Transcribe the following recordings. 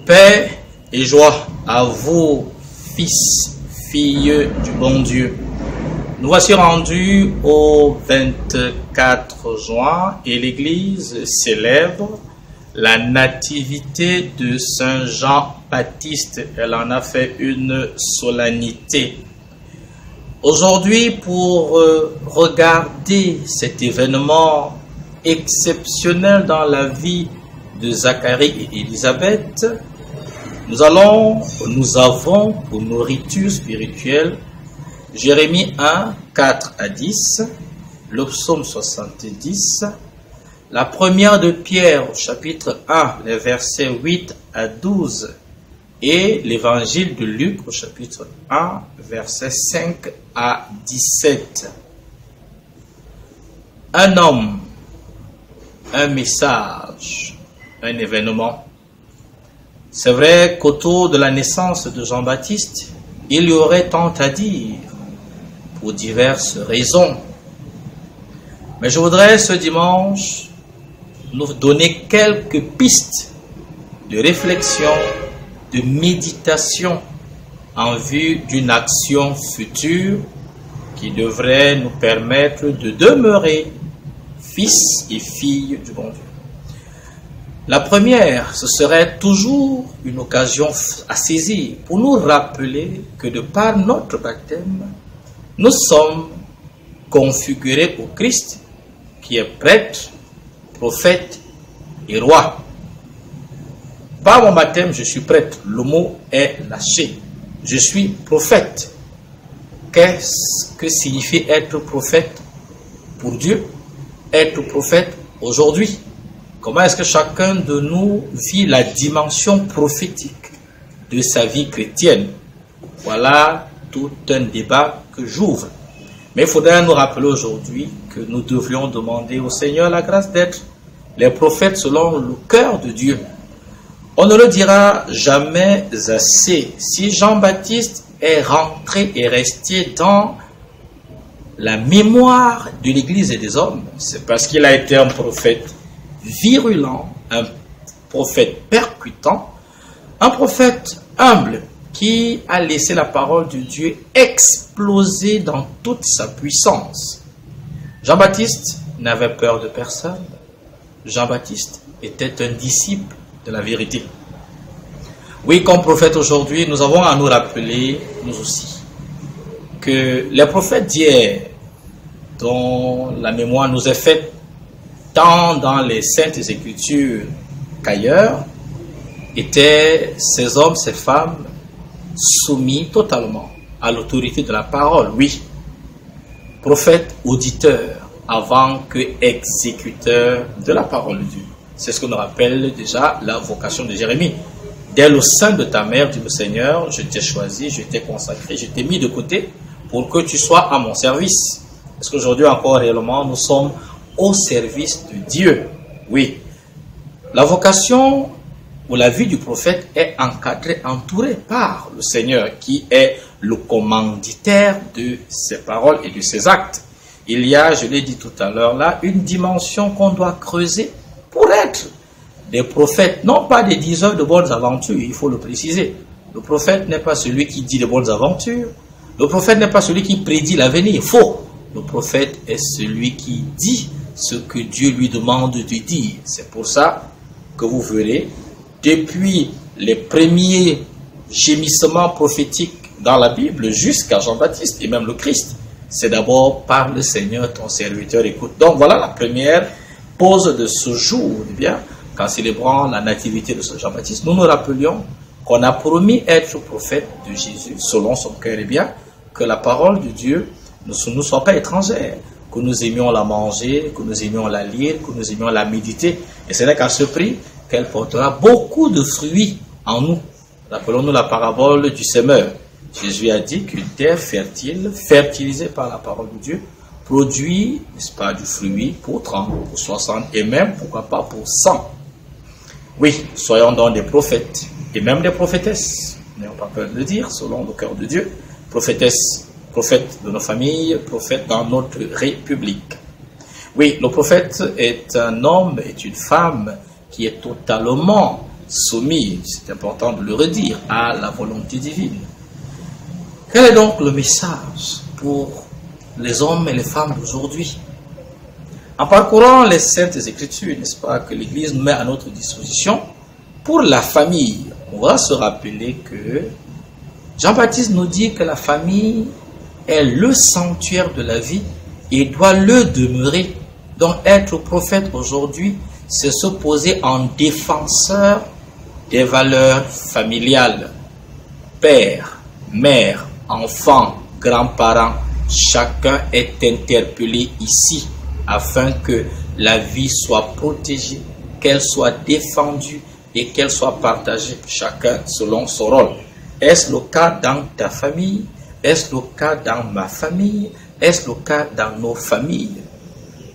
Paix et joie à vous, fils, filles du bon Dieu. Nous voici rendus au 24 juin et l'Église célèbre la nativité de Saint Jean-Baptiste. Elle en a fait une solennité. Aujourd'hui, pour regarder cet événement exceptionnel dans la vie de Zacharie et Élisabeth, nous avons pour nourriture spirituelle Jérémie 1, 4 à 10, le psaume 70, la première de Pierre au chapitre 1, les versets 8 à 12, et l'évangile de Luc au chapitre 1, versets 5 à 17. Un homme, un message, un événement. C'est vrai qu'autour de la naissance de Jean-Baptiste, il y aurait tant à dire pour diverses raisons. Mais je voudrais ce dimanche nous donner quelques pistes de réflexion, de méditation en vue d'une action future qui devrait nous permettre de demeurer fils et filles du bon Dieu. La première, ce serait toujours une occasion à saisir pour nous rappeler que de par notre baptême, nous sommes configurés au Christ qui est prêtre, prophète et roi. Par mon baptême, je suis prêtre. Le mot est lâché. Je suis prophète. Qu'est-ce que signifie être prophète pour Dieu? Être prophète aujourd'hui. Comment est-ce que chacun de nous vit la dimension prophétique de sa vie chrétienne? Voilà tout un débat que j'ouvre. Mais il faudrait nous rappeler aujourd'hui que nous devrions demander au Seigneur la grâce d'être les prophètes selon le cœur de Dieu. On ne le dira jamais assez. Si Jean-Baptiste est rentré et resté dans la mémoire de l'Église et des hommes, c'est parce qu'il a été un prophète virulent, un prophète percutant, un prophète humble qui a laissé la parole de Dieu exploser dans toute sa puissance. Jean-Baptiste n'avait peur de personne. Jean-Baptiste était un disciple de la vérité. Oui, comme prophète aujourd'hui, nous avons à nous rappeler, nous aussi, que les prophètes d'hier, dont la mémoire nous est faite, tant dans les Saintes Écritures qu'ailleurs, étaient ces hommes, ces femmes, soumis totalement à l'autorité de la parole. Oui, prophète, auditeur, avant que exécuteur de la parole de Dieu. C'est ce que nous rappelle déjà la vocation de Jérémie. Dès le sein de ta mère, dit le Seigneur, je t'ai choisi, je t'ai consacré, je t'ai mis de côté pour que tu sois à mon service. Parce qu'aujourd'hui encore réellement, nous sommes au service de Dieu. Oui, la vocation ou la vie du prophète est encadrée, entourée par le Seigneur qui est le commanditaire de ses paroles et de ses actes. Il y a, je l'ai dit tout à l'heure là, une dimension qu'on doit creuser pour être des prophètes, non pas des diseurs de bonnes aventures, il faut le préciser. Le prophète n'est pas celui qui dit de bonnes aventures. Le prophète n'est pas celui qui prédit l'avenir. Faux. Le prophète est celui qui dit ce que Dieu lui demande de dire. C'est pour ça que vous verrez, depuis les premiers gémissements prophétiques dans la Bible jusqu'à Jean-Baptiste et même le Christ, c'est d'abord par le Seigneur ton serviteur écoute. Donc voilà la première pause de ce jour. Eh bien, qu'en célébrant la nativité de ce Jean-Baptiste, nous nous rappelions qu'on a promis être prophète de Jésus selon son cœur. Eh bien, que la parole de Dieu ne nous soit pas étrangère, que nous aimions la manger, que nous aimions la lire, que nous aimions la méditer. Et ce n'est qu'à ce prix qu'elle portera beaucoup de fruits en nous. Rappelons-nous la parabole du semeur. Jésus a dit qu'une terre fertile, fertilisée par la parole de Dieu, produit, n'est-ce pas, du fruit pour 30, pour 60 et même, pourquoi pas, pour 100. Oui, soyons donc des prophètes et même des prophétesses. N'ayons pas peur de le dire, selon le cœur de Dieu. Prophétesses, prophètes de nos familles, prophètes dans notre République. Oui, le prophète est un homme, est une femme qui est totalement soumis, c'est important de le redire, à la volonté divine. Quel est donc le message pour les hommes et les femmes d'aujourd'hui? En parcourant les Saintes Écritures, n'est-ce pas, que l'Église met à notre disposition, pour la famille, on va se rappeler que Jean-Baptiste nous dit que la famille est le sanctuaire de la vie et doit le demeurer. Donc être prophète aujourd'hui, c'est se poser en défenseur des valeurs familiales. Père, mère, enfants, grands-parents, chacun est interpellé ici afin que la vie soit protégée, qu'elle soit défendue et qu'elle soit partagée, chacun selon son rôle. Est-ce le cas dans ta famille? Est-ce le cas dans ma famille? Est-ce le cas dans nos familles?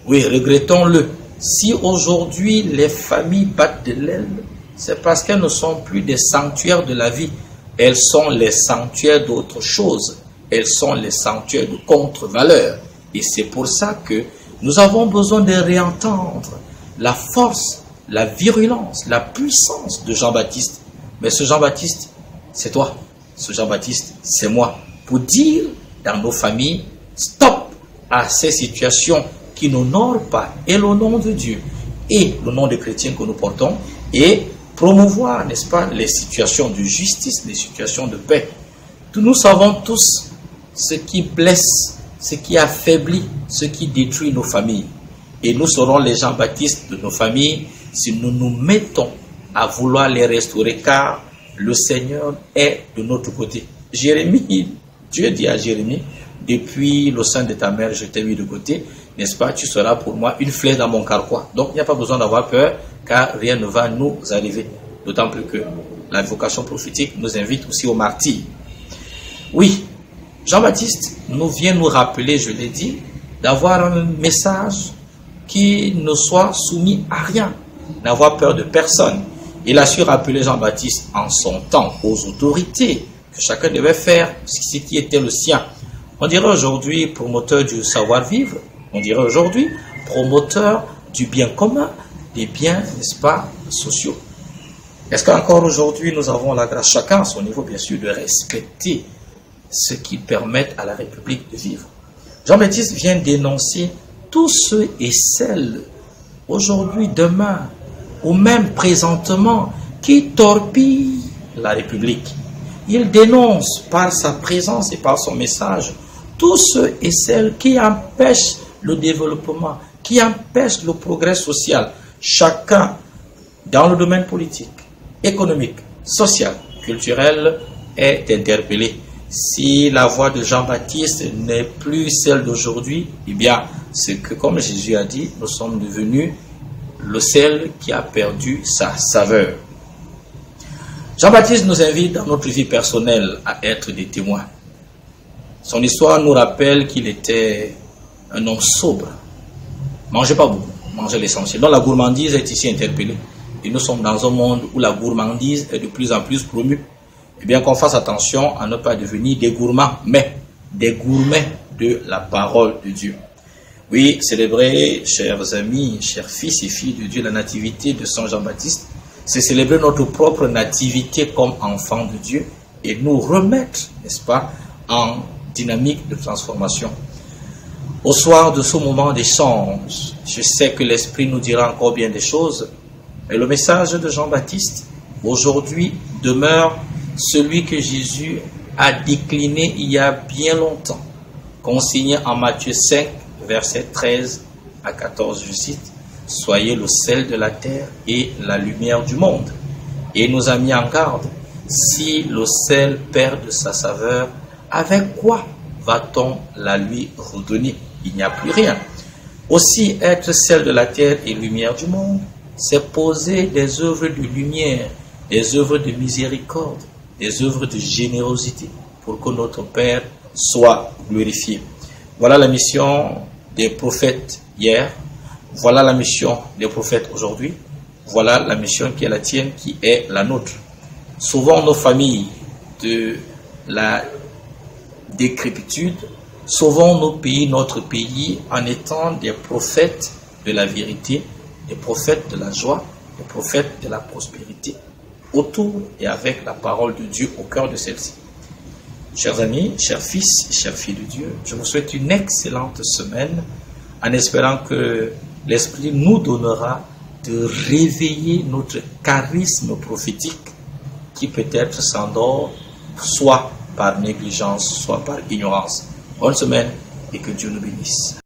Oui, regrettons-le. Si aujourd'hui les familles battent de l'aile, c'est parce qu'elles ne sont plus des sanctuaires de la vie. Elles sont les sanctuaires d'autre chose. Elles sont les sanctuaires de contre-valeurs. Et c'est pour ça que nous avons besoin de réentendre la force, la virulence, la puissance de Jean-Baptiste. Mais ce Jean-Baptiste, c'est toi. Ce Jean-Baptiste, c'est moi. Pour dire dans nos familles, stop à ces situations qui n'honorent pas et le nom de Dieu et le nom des chrétiens que nous portons, et promouvoir, n'est-ce pas, les situations de justice, les situations de paix. Nous savons tous ce qui blesse, ce qui affaiblit, ce qui détruit nos familles. Et nous serons les Jean-Baptiste de nos familles si nous nous mettons à vouloir les restaurer, car le Seigneur est de notre côté. Jérémie, Dieu dit à Jérémie, depuis le sein de ta mère, je t'ai mis de côté, n'est-ce pas, tu seras pour moi une flèche dans mon carquois. Donc il n'y a pas besoin d'avoir peur, car rien ne va nous arriver. D'autant plus que la vocation prophétique nous invite aussi au martyre. Oui, Jean-Baptiste vient nous rappeler, je l'ai dit, d'avoir un message qui ne soit soumis à rien, n'avoir peur de personne. Il a su rappeler Jean-Baptiste en son temps aux autorités que chacun devait faire ce qui était le sien. On dirait aujourd'hui promoteur du savoir-vivre, on dirait aujourd'hui promoteur du bien commun, des biens, n'est-ce pas, sociaux. Est-ce qu'encore aujourd'hui nous avons la grâce, chacun à son niveau bien sûr, de respecter ce qui permet à la République de vivre? Jean-Baptiste vient dénoncer tous ceux et celles, aujourd'hui, demain, ou même présentement, qui torpillent la République. Il dénonce par sa présence et par son message tous ceux et celles qui empêchent le développement, qui empêchent le progrès social. Chacun, dans le domaine politique, économique, social, culturel, est interpellé. Si la voix de Jean-Baptiste n'est plus celle d'aujourd'hui, eh bien, c'est que, comme Jésus a dit, nous sommes devenus le sel qui a perdu sa saveur. Jean-Baptiste nous invite dans notre vie personnelle à être des témoins. Son histoire nous rappelle qu'il était un homme sobre. Mangeait pas beaucoup, mangeait l'essentiel. Donc la gourmandise est ici interpellée. Et nous sommes dans un monde où la gourmandise est de plus en plus promue. Eh bien qu'on fasse attention à ne pas devenir des gourmands, mais des gourmets de la parole de Dieu. Oui, célébrer, chers amis, chers fils et filles de Dieu, la nativité de Saint Jean-Baptiste, c'est célébrer notre propre nativité comme enfants de Dieu et nous remettre, n'est-ce pas, en dynamique de transformation. Au soir de ce moment d'échange, je sais que l'Esprit nous dira encore bien des choses, mais le message de Jean-Baptiste, aujourd'hui, demeure celui que Jésus a décliné il y a bien longtemps, consigné en Matthieu 5, versets 13 à 14, je cite, « Soyez le sel de la terre et la lumière du monde. » Et il nous a mis en garde, si le sel perd de sa saveur, avec quoi va-t-on la lui redonner? Il n'y a plus rien. Aussi, être sel de la terre et lumière du monde, c'est poser des œuvres de lumière, des œuvres de miséricorde, des œuvres de générosité, pour que notre Père soit glorifié. Voilà la mission des prophètes hier, voilà la mission des prophètes aujourd'hui, voilà la mission qui est la tienne, qui est la nôtre. Sauvons nos familles de la décrépitude, sauvons nos pays, notre pays, en étant des prophètes de la vérité, des prophètes de la joie, des prophètes de la prospérité. autour et avec la parole de Dieu au cœur de celle-ci. Chers amis, chers fils et chères filles de Dieu, je vous souhaite une excellente semaine en espérant que l'Esprit nous donnera de réveiller notre charisme prophétique qui peut-être s'endort soit par négligence, soit par ignorance. Bonne semaine et que Dieu nous bénisse.